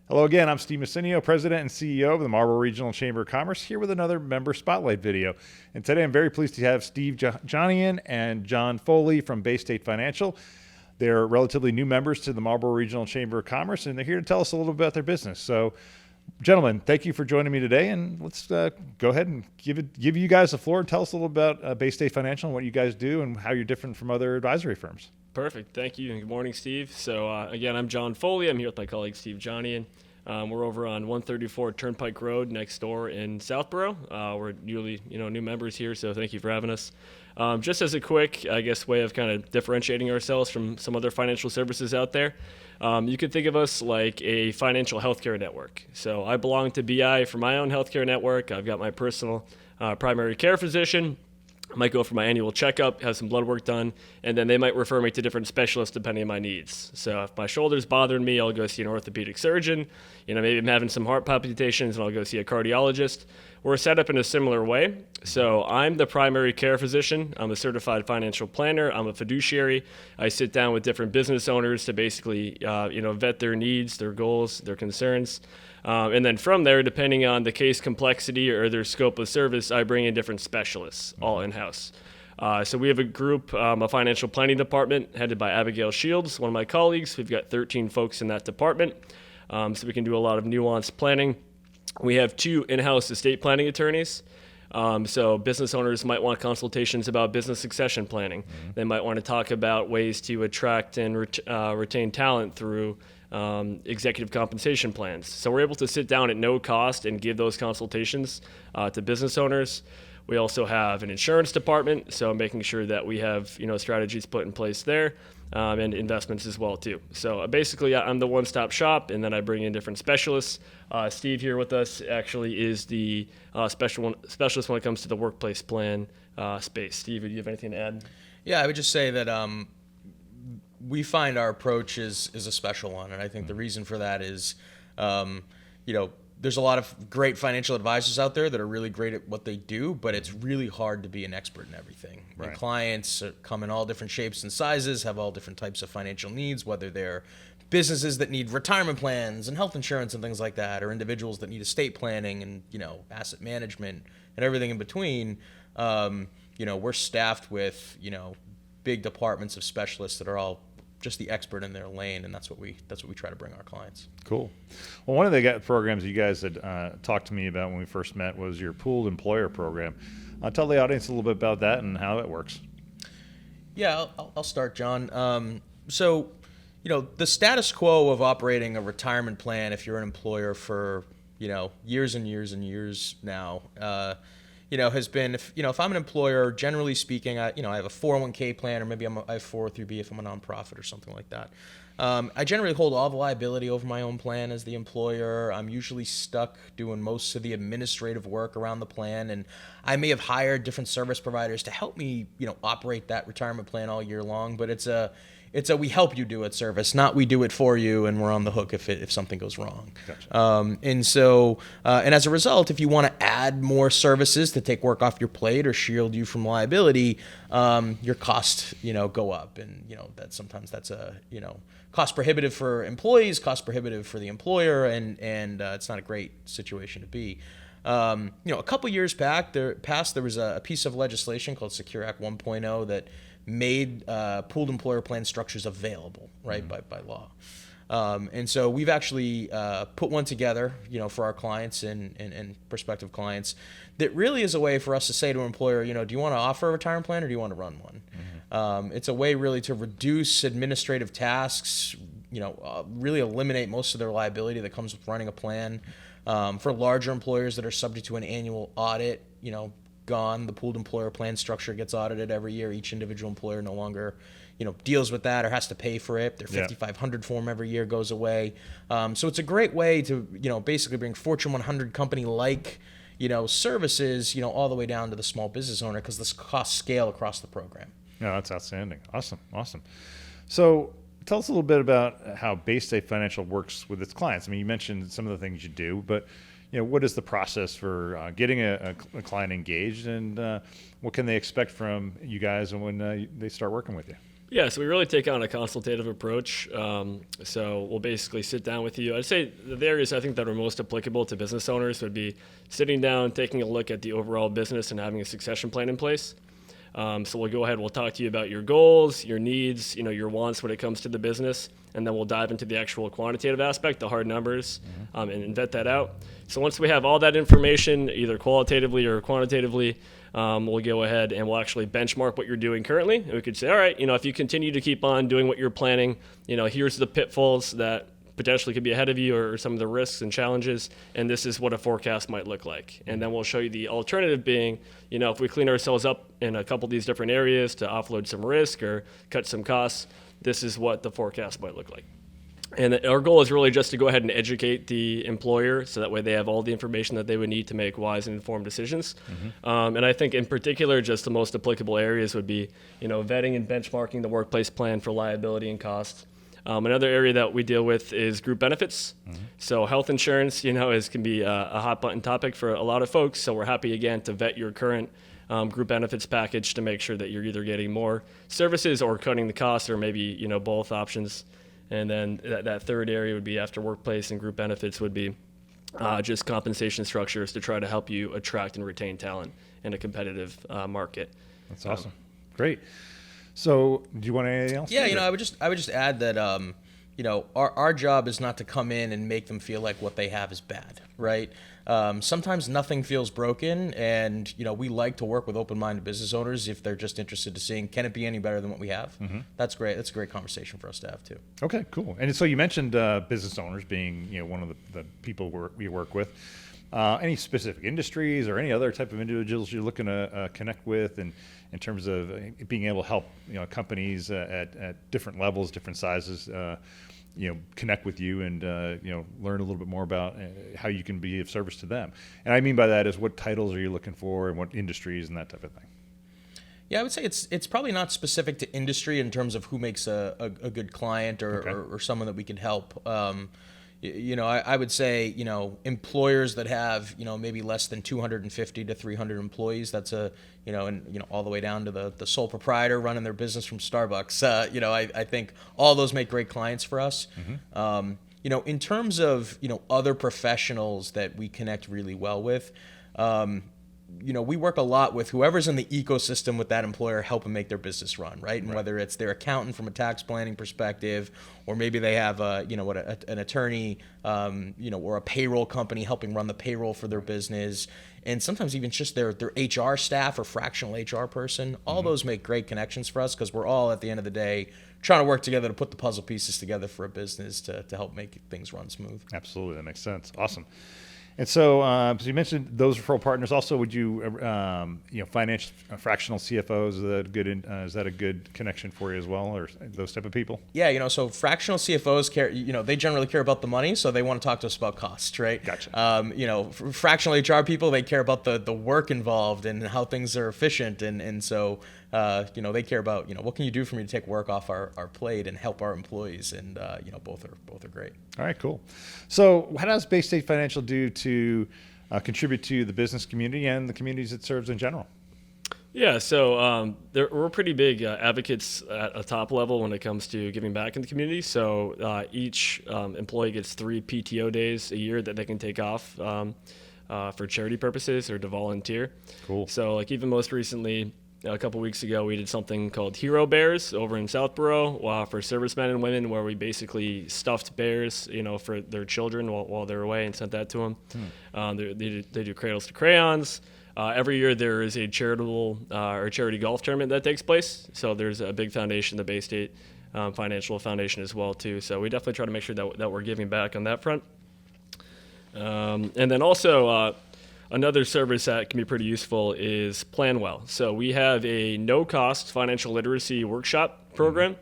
Hello again, I'm Steve Messineo, President and CEO of the Marlborough Regional Chamber of Commerce, here with another member spotlight video. And today I'm very pleased to have Steve Johnian and John Foley from Baystate Financial. They're relatively new members to the Marlborough Regional Chamber of Commerce, and they're here to tell us a little bit about their business. So, gentlemen, thank you for joining me today, and let's go ahead and give you guys the floor and tell us a little about Baystate Financial and what you guys do and how you're different from other advisory firms. Perfect. Thank you. And good morning, Steve. So again, I'm John Foley. I'm here with my colleague, Steve Johnian. We're over on 134 Turnpike Road next door in Southborough. We're new members here, so thank you for having us. Just as a quick, way of kind of differentiating ourselves from some other financial services out there, you could think of us like a financial healthcare network. So I belong to BI for my own healthcare network. I've got my personal primary care physician. I might go for my annual checkup, have some blood work done, and then they might refer me to different specialists depending on my needs. So if my shoulder's bothering me, I'll go see an orthopedic surgeon. Maybe I'm having some heart palpitations, and I'll go see a cardiologist. We're set up in a similar way. So I'm the primary care physician. I'm a certified financial planner. I'm a fiduciary. I sit down with different business owners to basically, vet their needs, their goals, their concerns. And then from there, depending on the case complexity or their scope of service, I bring in different specialists, all in-house. So we have a group, a financial planning department headed by Abigail Shields, one of my colleagues. We've got 13 folks in that department, so we can do a lot of nuanced planning. We have 2 in-house estate planning attorneys. So business owners might want consultations about business succession planning. Mm-hmm. They might want to talk about ways to attract and retain talent through executive compensation plans. So we're able to sit down at no cost and give those consultations to business owners. We also have an insurance department, so making sure that we have strategies put in place there, and investments as well too. So basically, I'm the one-stop shop, and then I bring in different specialists. Steve here with us actually is the specialist when it comes to the workplace plan space. Steve, do you have anything to add? Yeah, I would just say that we find our approach is a special one, and I think the reason for that is, there's a lot of great financial advisors out there that are really great at what they do, but it's really hard to be an expert in everything. Right. And clients come in all different shapes and sizes, have all different types of financial needs, whether they're businesses that need retirement plans and health insurance and things like that, or individuals that need estate planning and asset management and everything in between. We're staffed with big departments of specialists that are all just the expert in their lane, and that's what we try to bring our clients. Cool. Well, one of the programs you guys had talked to me about when we first met was your pooled employer program. Tell the audience a little bit about that and how it works. Yeah, I'll start, John. So, the status quo of operating a retirement plan, if you're an employer for years and years and years now, has been, if I'm an employer, generally speaking, I have a 401k plan, or maybe I have 403b if I'm a nonprofit or something like that. I generally hold all the liability over my own plan as the employer. I'm usually stuck doing most of the administrative work around the plan, and I may have hired different service providers to help me, operate that retirement plan all year long, but it's a we help you do it service, not we do it for you and we're on the hook if something goes wrong. Gotcha. And as a result, if you want to add more services to take work off your plate or shield you from liability, your costs go up, and that's a cost prohibitive for employees, cost prohibitive for the employer, and it's not a great situation to be. A couple years back, there was a piece of legislation called Secure Act 1.0 that made pooled employer plan structures available, right, by law. And so we've actually put one together, for our clients and prospective clients, that really is a way for us to say to an employer, do you want to offer a retirement plan or do you want to run one? Mm-hmm. It's a way really to reduce administrative tasks, really eliminate most of their liability that comes with running a plan. For larger employers that are subject to an annual audit, gone. The pooled employer plan structure gets audited every year. Each individual employer no longer, deals with that or has to pay for it. Their 5500 form every year goes away. So it's a great way to, basically bring Fortune 100 company-like, services, all the way down to the small business owner, because this costs scale across the program. Yeah, that's outstanding. Awesome. So tell us a little bit about how Baystate Financial works with its clients. I mean, you mentioned some of the things you do, but what is the process for getting a client engaged, and what can they expect from you guys when they start working with you? Yeah, so we really take on a consultative approach. So we'll basically sit down with you. I'd say the areas I think that are most applicable to business owners would be sitting down, taking a look at the overall business, and having a succession plan in place. So we'll go ahead, we'll talk to you about your goals, your needs, your wants when it comes to the business, and then we'll dive into the actual quantitative aspect, the hard numbers, and vet that out. So once we have all that information, either qualitatively or quantitatively, we'll go ahead and we'll actually benchmark what you're doing currently. And we could say, all right, if you continue to keep on doing what you're planning, here's the pitfalls that potentially could be ahead of you, or some of the risks and challenges, and this is what a forecast might look like. And then we'll show you the alternative being, if we clean ourselves up in a couple of these different areas to offload some risk or cut some costs, this is what the forecast might look like. And our goal is really just to go ahead and educate the employer so that way they have all the information that they would need to make wise and informed decisions. And I think in particular, just the most applicable areas would be, vetting and benchmarking the workplace plan for liability and costs. Another area that we deal with is group benefits. So health insurance, can be a hot button topic for a lot of folks. So we're happy again to vet your current group benefits package to make sure that you're either getting more services or cutting the costs, or maybe both options. And then that third area would be after workplace and group benefits would be just compensation structures to try to help you attract and retain talent in a competitive market. That's awesome. Great. So, do you want anything else? Yeah, I would just add that our job is not to come in and make them feel like what they have is bad, right? Sometimes nothing feels broken, and we like to work with open-minded business owners if they're just interested to seeing, can it be any better than what we have? That's great. That's a great conversation for us to have too. Okay, cool. And so you mentioned business owners being one of the people we work with. Any specific industries or any other type of individuals you're looking to connect with, and in terms of being able to help companies at different levels, different sizes, connect with you and learn a little bit more about how you can be of service to them. And I mean by that is, what titles are you looking for, and what industries and that type of thing? Yeah, I would say it's probably not specific to industry in terms of who makes a good client or someone that we can help. I would say, employers that have, maybe less than 250 to 300 employees, that's all the way down to the sole proprietor running their business from Starbucks. I think all those make great clients for us. In terms of, other professionals that we connect really well with, we work a lot with whoever's in the ecosystem with that employer, helping make their business run, right? And whether it's their accountant from a tax planning perspective, or maybe they have an attorney, or a payroll company helping run the payroll for their business, and sometimes even just their HR staff or fractional HR person. All those make great connections for us, because we're all, at the end of the day, trying to work together to put the puzzle pieces together for a business to help make things run smooth. Absolutely, that makes sense. Awesome. And so, so you mentioned those referral partners. Also, would you, financial fractional CFOs, is that a good connection for you as well, or those type of people? Yeah, so fractional CFOs care. They generally care about the money, so they want to talk to us about costs, right? Gotcha. Fractional HR people, they care about the work involved and how things are efficient, and so they care about what can you do for me to take work off our plate and help our employees, and both are great. All right, cool. So, what does Baystate Financial do to contribute to the business community and the communities it serves in general? Yeah, so we're pretty big advocates at a top level when it comes to giving back in the community. So each employee gets 3 PTO days a year that they can take off for charity purposes or to volunteer. Cool. So even most recently, a couple weeks ago, we did something called Hero Bears over in Southborough for servicemen and women, where we basically stuffed bears, for their children while they're away, and sent that to them. They do cradles to crayons. Every year there is a charitable or charity golf tournament that takes place. So there's a big foundation, the Baystate Financial Foundation as well too. So we definitely try to make sure that we're giving back on that front. And then also another service that can be pretty useful is Plan Well. So we have a no-cost financial literacy workshop program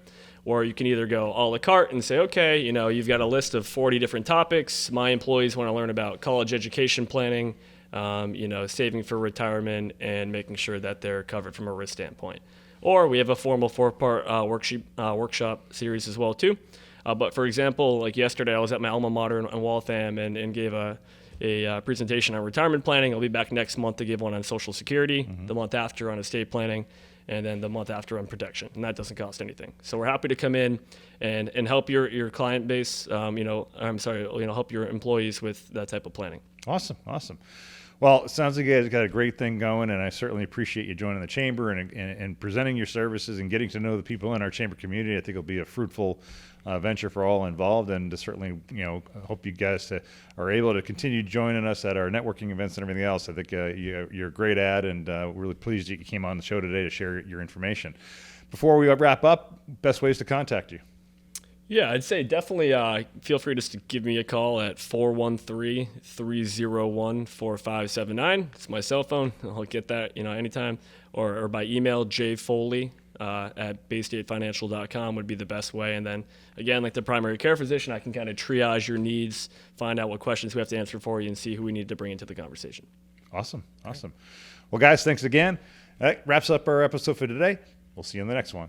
where you can either go a la carte and say, okay, you've got a list of 40 different topics. My employees want to learn about college education planning, saving for retirement, and making sure that they're covered from a risk standpoint. Or we have a formal 4-part workshop series as well too. But for example, like yesterday, I was at my alma mater in Waltham and gave a presentation on retirement planning. I'll be back next month to give one on Social Security, the month after on estate planning. and then the month after on protection, and that doesn't cost anything. So we're happy to come in and help your client base, help your employees with that type of planning. Awesome. Well, it sounds like you guys got a great thing going, and I certainly appreciate you joining the chamber and presenting your services and getting to know the people in our chamber community. I think it'll be a fruitful venture for all involved, and certainly, I hope you guys are able to continue joining us at our networking events and everything else. I think you're a great ad, and we're really pleased that you came on the show today to share your information. Before we wrap up, best ways to contact you. Yeah, I'd say definitely feel free just to give me a call at 413-301-4579. It's my cell phone. I'll get that, anytime. Or by email, jfoley at baystatefinancial.com would be the best way. And then, again, like the primary care physician, I can kind of triage your needs, find out what questions we have to answer for you, and see who we need to bring into the conversation. Awesome. Well, guys, thanks again. That wraps up our episode for today. We'll see you in the next one.